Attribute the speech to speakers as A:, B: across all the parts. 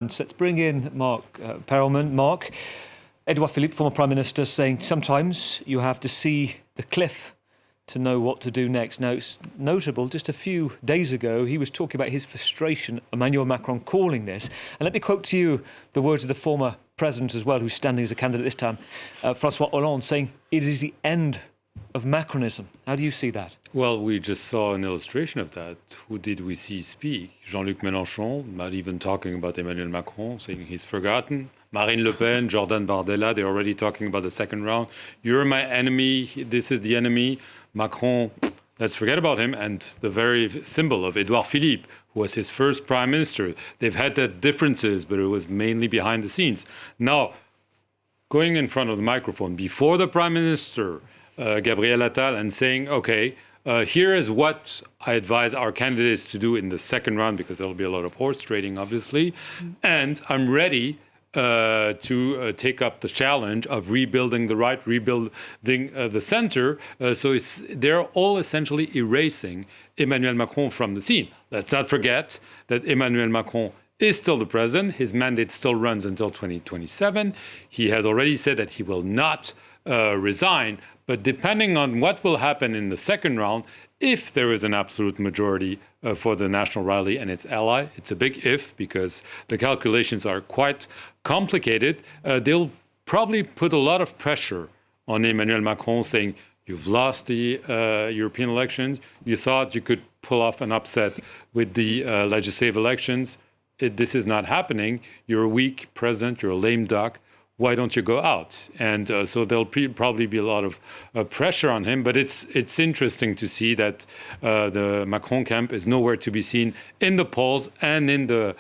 A: Let's bring in Marc Perelman. Marc, Edouard Philippe, former Prime Minister, saying sometimes you have to see the cliff to know what to do next. Now, it's notable, just a few days ago, he was talking about his frustration, Emmanuel Macron calling this. And let me quote to you the words of the former president as well, who's standing as a candidate this time, François Hollande, saying it is the end of Macronism. How do you see that?
B: Well, we just saw an illustration of that. Who did we see speak? Jean-Luc Mélenchon, not even talking about Emmanuel Macron, saying he's forgotten. Marine Le Pen, Jordan Bardella, they're already talking about the second round. You're my enemy, this is the enemy. Macron, let's forget about him. And the very symbol of Edouard Philippe, who was his first prime minister. They've had their differences, but it was mainly behind the scenes. Now, going in front of the microphone before the prime minister, Gabriel Attal, and saying, okay, here is what I advise our candidates to do in the second round, because there'll be a lot of horse trading, obviously. And I'm ready to take up the challenge of rebuilding the right, rebuilding the center. So they're all essentially erasing Emmanuel Macron from the scene. Let's not forget that Emmanuel Macron is still the president. His mandate still runs until 2027. He has already said that he will not resign. But depending on what will happen in the second round, if there is an absolute majority for the National Rally and its ally, it's a big if because the calculations are quite complicated, they'll probably put a lot of pressure on Emmanuel Macron saying, you've lost the European elections, you thought you could pull off an upset with the legislative elections. This is not happening. You're a weak president, you're a lame duck. Why don't you go out? And so there'll probably be a lot of pressure on him. But it's interesting to see that the Macron camp is nowhere to be seen in the polls and in the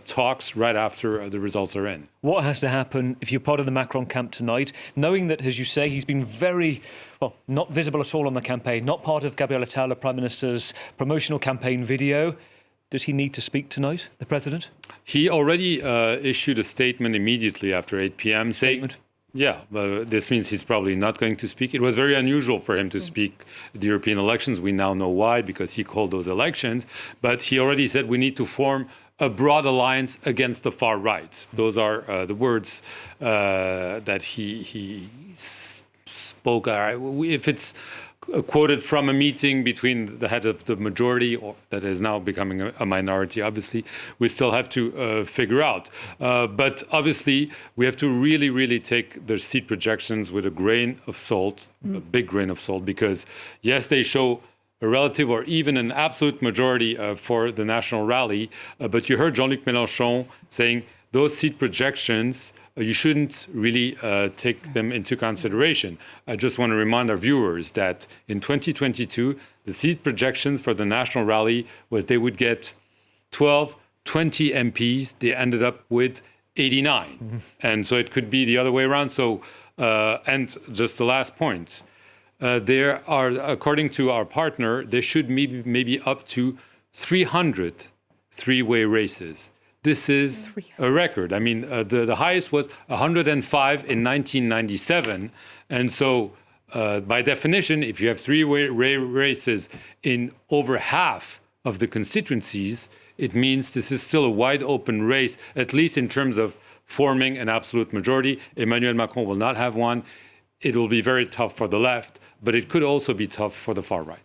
B: talks right after the results are in.
A: What has to happen if you're part of the Macron camp tonight, knowing that, as you say, he's been very, well, not visible at all on the campaign, not part of Gabriel Attal, the Prime Minister's promotional campaign video? Does he need to speak tonight, the president? He
B: already issued a statement immediately after 8 p.m. saying, yeah, this means he's probably not going to speak. It was very unusual for him to speak at the European elections. We now know why, because he called those elections. But he already said we need to form a broad alliance against the far right. Those are the words that he spoke. If it's quoted from a meeting between the head of the majority, or that is now becoming a minority, obviously, we still have to figure out. But obviously, we have to really, really take the seat projections with a grain of salt, a big grain of salt, because yes, they show a relative or even an absolute majority for the National Rally. But you heard Jean-Luc Mélenchon saying those seat projections, you shouldn't really take them into consideration. I just want to remind our viewers that in 2022, the seat projections for the National Rally was they would get 12, 20 MPs. They ended up with 89. And so it could be the other way around. So, and just the last point, there are, according to our partner, there should maybe up to 300 three-way races. This is a record. I mean, the highest was 105 in 1997. And so, by definition, if you have three-way races in over half of the constituencies, it means this is still a wide open race, at least in terms of forming an absolute majority. Emmanuel Macron will not have one. It will be very tough for the left, but it could also be tough for the far right.